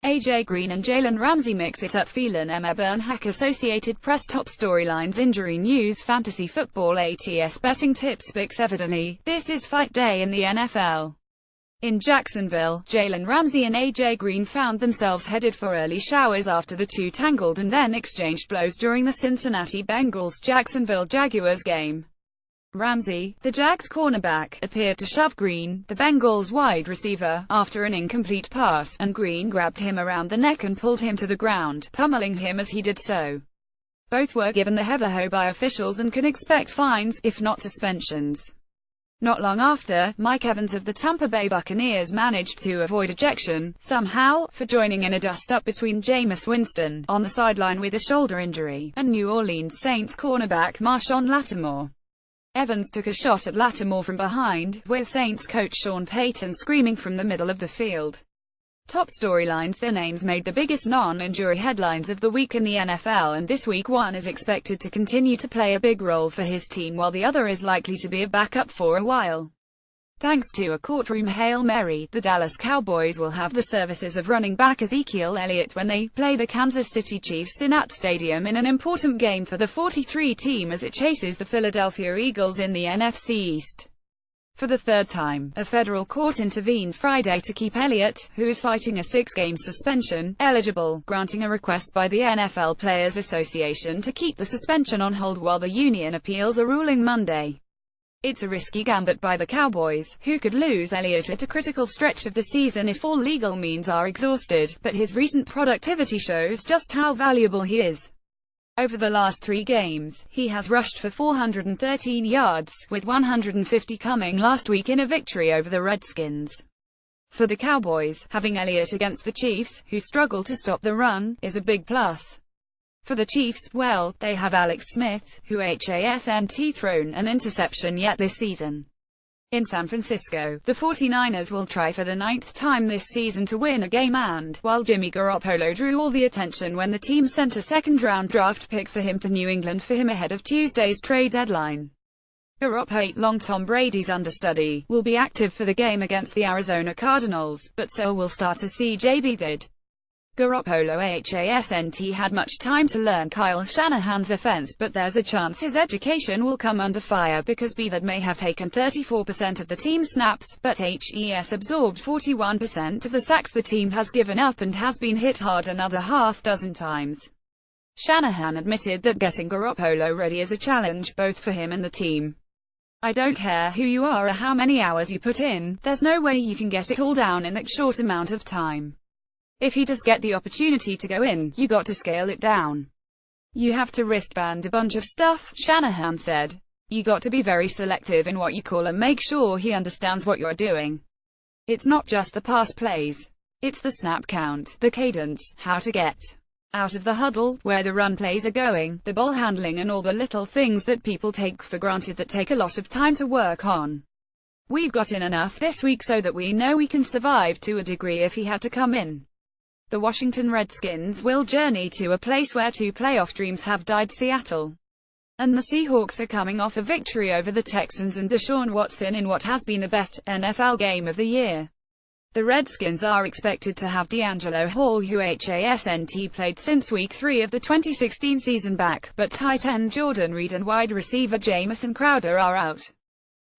AJ Green and Jalen Ramsey mix it up. Phelan Emma Bernhack, Associated Press. Top storylines, injury news, fantasy football, ATS betting tips, picks. Evidently, this is fight day in the NFL. In Jacksonville, Jalen Ramsey and AJ Green found themselves headed for early showers after the two tangled and then exchanged blows during the Cincinnati Bengals-Jacksonville Jaguars game. Ramsey, the Jags cornerback, appeared to shove Green, the Bengals wide receiver, after an incomplete pass, and Green grabbed him around the neck and pulled him to the ground, pummeling him as he did so. Both were given the heave-ho by officials and can expect fines, if not suspensions. Not long after, Mike Evans of the Tampa Bay Buccaneers managed to avoid ejection, somehow, for joining in a dust-up between Jameis Winston, on the sideline with a shoulder injury, and New Orleans Saints cornerback Marshawn Lattimore. Evans took a shot at Lattimore from behind, with Saints coach Sean Payton screaming from the middle of the field. Top storylines, the names made the biggest non-injury headlines of the week in the NFL, and this week one is expected to continue to play a big role for his team while the other is likely to be a backup for a while. Thanks to a courtroom Hail Mary, the Dallas Cowboys will have the services of running back Ezekiel Elliot when they play the Kansas City Chiefs in that stadium in an important game for the 43 team as it chases the Philadelphia Eagles in the NFC East. For the third time, a federal court intervened Friday to keep Elliott, who is fighting a 6-game suspension, eligible, granting a request by the NFL Players Association to keep the suspension on hold while the union appeals a ruling Monday. It's a risky gambit by the Cowboys, who could lose Elliott at a critical stretch of the season if all legal means are exhausted, but his recent productivity shows just how valuable he is. Over the last 3 games, he has rushed for 413 yards, with 150 coming last week in a victory over the Redskins. For the Cowboys, having Elliott against the Chiefs, who struggle to stop the run, is a big plus. For the Chiefs, well, they have Alex Smith, who hasn't thrown an interception yet this season. In San Francisco, the 49ers will try for the 9th time this season to win a game, and, while Jimmy Garoppolo drew all the attention when the team sent a second-round draft pick for him to New England for him ahead of Tuesday's trade deadline, Garoppolo, Tom Brady's understudy, will be active for the game against the Arizona Cardinals, but so will starter C.J. Beathard. Garoppolo hasn't had much time to learn Kyle Shanahan's offense, but there's a chance his education will come under fire because Beathard may have taken 34% of the team's snaps, but has absorbed 41% of the sacks the team has given up and has been hit hard another half-dozen times. Shanahan admitted that getting Garoppolo ready is a challenge, both for him and the team. "I don't care who you are or how many hours you put in, there's no way you can get it all down in that short amount of time. If he does get the opportunity to go in, you got to scale it down. You have to wristband a bunch of stuff," Shanahan said. "You got to be very selective in what you call and make sure he understands what you're doing. It's not just the pass plays. It's the snap count, the cadence, how to get out of the huddle, where the run plays are going, the ball handling and all the little things that people take for granted that take a lot of time to work on. We've got in enough this week so that we know we can survive to a degree if he had to come in." The Washington Redskins will journey to a place where 2 playoff dreams have died, Seattle. And the Seahawks are coming off a victory over the Texans and Deshaun Watson in what has been the best NFL game of the year. The Redskins are expected to have D'Angelo Hall, who hasn't played since Week 3 of the 2016 season, back, but tight end Jordan Reed and wide receiver Jamison Crowder are out.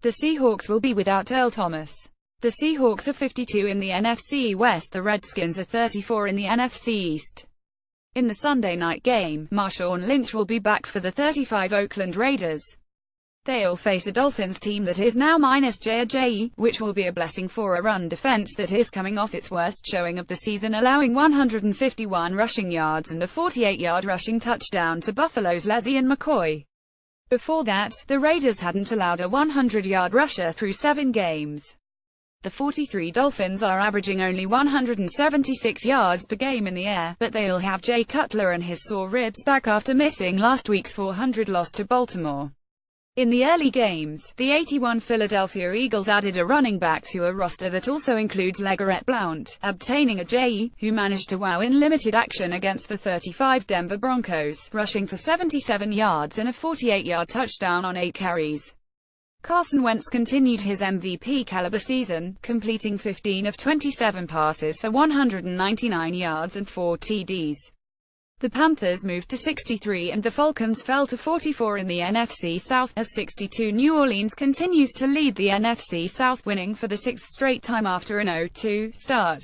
The Seahawks will be without Earl Thomas. The Seahawks are 52 in the NFC West, the Redskins are 34 in the NFC East. In the Sunday night game, Marshawn Lynch will be back for the 35 Oakland Raiders. They'll face a Dolphins team that is now -JJ, which will be a blessing for a run defense that is coming off its worst showing of the season, allowing 151 rushing yards and a 48-yard rushing touchdown to Buffalo's LeSean McCoy. Before that, the Raiders hadn't allowed a 100-yard rusher through 7 games. The 43 Dolphins are averaging only 176 yards per game in the air, but they'll have Jay Cutler and his sore ribs back after missing last week's 400 loss to Baltimore. In the early games, the 81 Philadelphia Eagles added a running back to a roster that also includes LeGarrette Blount, obtaining a J, who managed to wow in limited action against the 35 Denver Broncos, rushing for 77 yards and a 48-yard touchdown on 8 carries. Carson Wentz continued his MVP-caliber season, completing 15 of 27 passes for 199 yards and 4 TDs. The Panthers moved to 63 and the Falcons fell to 44 in the NFC South, as 62. New Orleans continues to lead the NFC South, winning for the sixth straight time after an 0-2 start.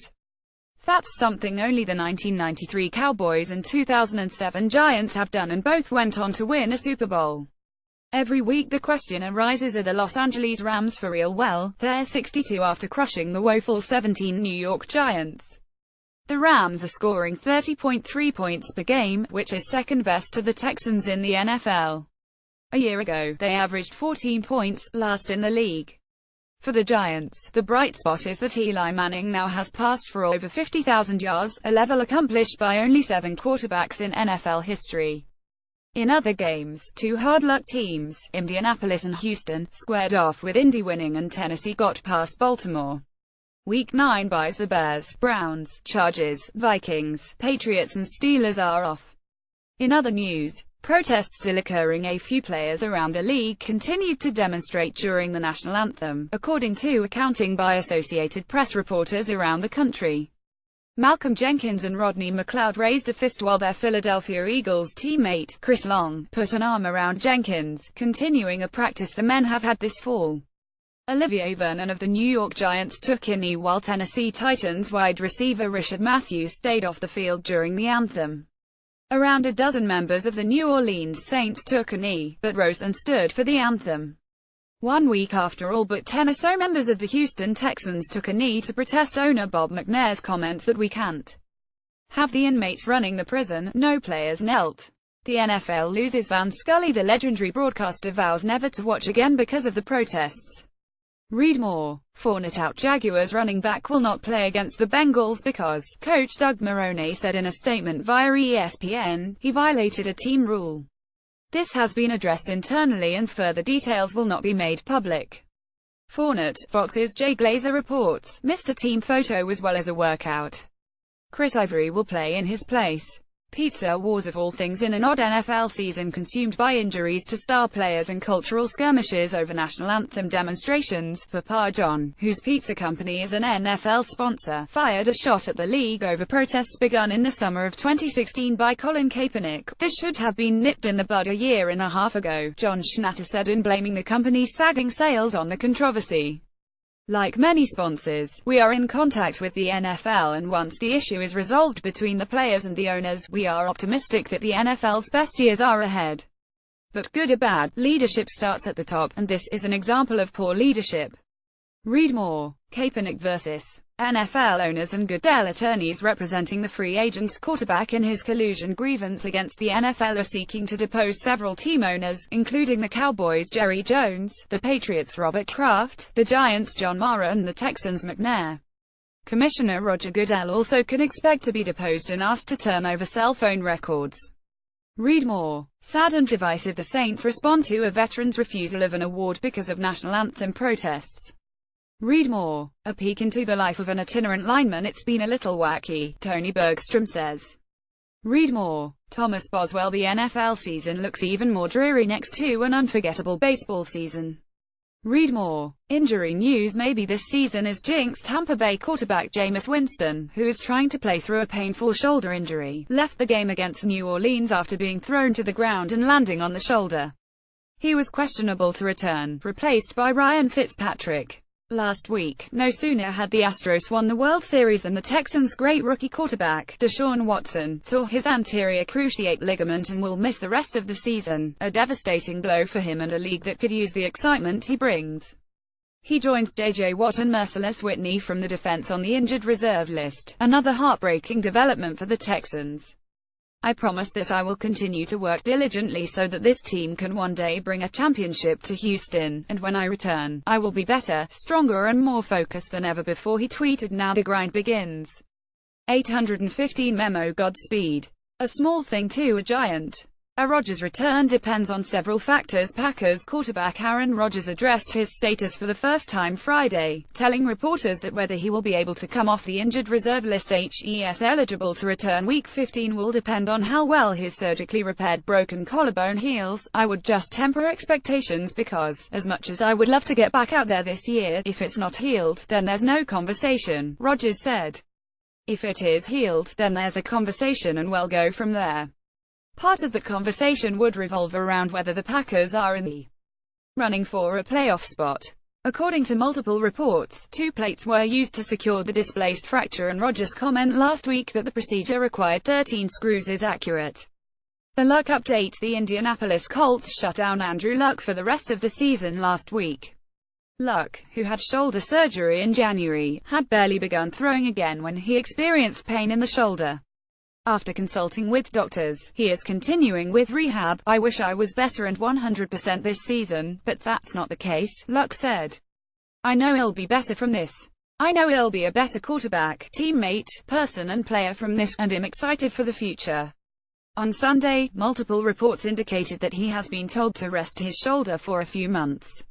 That's something only the 1993 Cowboys and 2007 Giants have done, and both went on to win a Super Bowl. Every week the question arises, are the Los Angeles Rams for real? Well, they're 62 after crushing the woeful 17 New York Giants. The Rams are scoring 30.3 points per game, which is second best to the Texans in the NFL. A year ago, they averaged 14 points, last in the league. For the Giants, the bright spot is that Eli Manning now has passed for over 50,000 yards, a level accomplished by only 7 quarterbacks in NFL history. In other games, two hard-luck teams, Indianapolis and Houston, squared off with Indy winning and Tennessee got past Baltimore. Week 9 buys the Bears, Browns, Chargers, Vikings, Patriots and Steelers are off. In other news, protests still occurring. A few players around the league continued to demonstrate during the national anthem, according to accounting by Associated Press reporters around the country. Malcolm Jenkins and Rodney McLeod raised a fist while their Philadelphia Eagles teammate, Chris Long, put an arm around Jenkins, continuing a practice the men have had this fall. Olivier Vernon of the New York Giants took a knee while Tennessee Titans wide receiver Rishard Matthews stayed off the field during the anthem. Around a dozen members of the New Orleans Saints took a knee, but rose and stood for the anthem. 1 week after all but 10 or so members of the Houston Texans took a knee to protest owner Bob McNair's comments that we can't have the inmates running the prison. No players knelt. The NFL loses Van Scully. The legendary broadcaster vows never to watch again because of the protests. Read more. Fournette out. Jaguars running back will not play against the Bengals because, coach Doug Marrone said in a statement via ESPN, he violated a team rule. This has been addressed internally and further details will not be made public. Fournette, Fox's Jay Glazer reports, missed a team photo as well as a workout. Chris Ivory will play in his place. Pizza wars of all things in an odd NFL season consumed by injuries to star players and cultural skirmishes over national anthem demonstrations. Papa John, whose pizza company is an NFL sponsor, fired a shot at the league over protests begun in the summer of 2016 by Colin Kaepernick. This should have been nipped in the bud a year and a half ago, John Schnatter said in blaming the company's sagging sales on the controversy. Like many sponsors, we are in contact with the NFL, and once the issue is resolved between the players and the owners, we are optimistic that the NFL's best years are ahead. But good or bad, leadership starts at the top, and this is an example of poor leadership. Read more. Kaepernick vs. NFL owners and Goodell attorneys representing the free agent quarterback in his collusion grievance against the NFL are seeking to depose several team owners, including the Cowboys' Jerry Jones, the Patriots' Robert Kraft, the Giants' John Mara and the Texans' McNair. Commissioner Roger Goodell also can expect to be deposed and asked to turn over cell phone records. Read more. Sad and divisive. The Saints respond to a veteran's refusal of an award because of national anthem protests. Read more. A peek into the life of an itinerant lineman. It's been a little wacky, Tony Bergstrom says. Read more. Thomas Boswell. The NFL season looks even more dreary next to an unforgettable baseball season. Read more. Injury news. Maybe this season is jinxed. Tampa Bay quarterback Jameis Winston, who is trying to play through a painful shoulder injury, left the game against New Orleans after being thrown to the ground and landing on the shoulder. He was questionable to return, replaced by Ryan Fitzpatrick. Last week, no sooner had the Astros won the World Series than the Texans' great rookie quarterback, Deshaun Watson, tore his anterior cruciate ligament and will miss the rest of the season, a devastating blow for him and a league that could use the excitement he brings. He joins J.J. Watt and Merciless Whitney from the defense on the injured reserve list, another heartbreaking development for the Texans. I promise that I will continue to work diligently so that this team can one day bring a championship to Houston, and when I return, I will be better, stronger and more focused than ever before, he tweeted. Now the grind begins. 815 memo. Godspeed. A small thing to a giant. A Rodgers return depends on several factors. Packers quarterback Aaron Rodgers addressed his status for the first time Friday, telling reporters that whether he will be able to come off the injured reserve list HES eligible to return Week 15 will depend on how well his surgically repaired broken collarbone heals. I would just temper expectations because, as much as I would love to get back out there this year, if it's not healed, then there's no conversation, Rodgers said. If it is healed, then there's a conversation and we'll go from there. Part of the conversation would revolve around whether the Packers are in the running for a playoff spot. According to multiple reports, 2 plates were used to secure the displaced fracture, and Rodgers' comment last week that the procedure required 13 screws is accurate. The Luck update: the Indianapolis Colts shut down Andrew Luck for the rest of the season last week. Luck, who had shoulder surgery in January, had barely begun throwing again when he experienced pain in the shoulder. After consulting with doctors, he is continuing with rehab. I wish I was better and 100% this season, but that's not the case, Luck said. I know he'll be better from this. I know he'll be a better quarterback, teammate, person and player from this, and I'm excited for the future. On Sunday, multiple reports indicated that he has been told to rest his shoulder for a few months.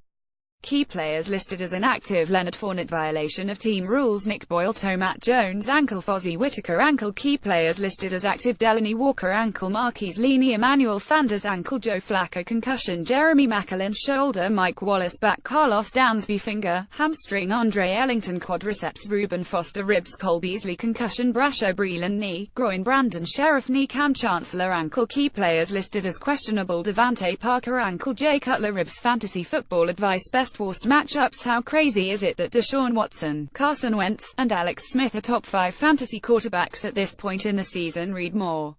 Key players listed as inactive: Leonard Fournette violation of team rules, Nick Boyle toe, Matt Jones ankle, Fozzie Whitaker ankle. Key players listed as active: Delaney Walker ankle, Marquise Leaney, Emmanuel Sanders ankle, Joe Flacco concussion, Jeremy McAllen shoulder, Mike Wallace back, Carlos Dansby finger, hamstring, Andre Ellington quadriceps, Reuben Foster ribs, Cole Beasley concussion, Brasher Breeland knee, groin, Brandon Sheriff knee, Cam Chancellor ankle. Key players listed as questionable: Devante Parker ankle, Jay Cutler ribs. Fantasy football advice: best worst matchups. How crazy is it that Deshaun Watson, Carson Wentz, and Alex Smith are top 5 fantasy quarterbacks at this point in the season? Read more.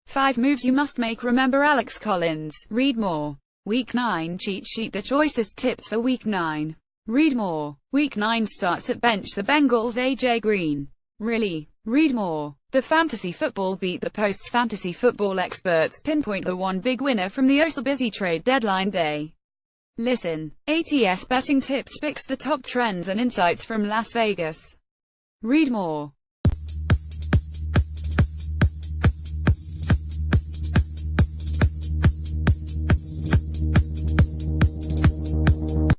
5 moves you must make. Remember Alex Collins. Read more. Week 9 cheat sheet: the choicest tips for Week 9. Read more. Week 9 starts at bench the Bengals AJ Green. Really? Read more. The Fantasy Football Beat: the Post's fantasy football experts pinpoint the one big winner from the oh-so-busy trade deadline day. Listen. ATS betting tips: picks, the top trends and insights from Las Vegas. Read more.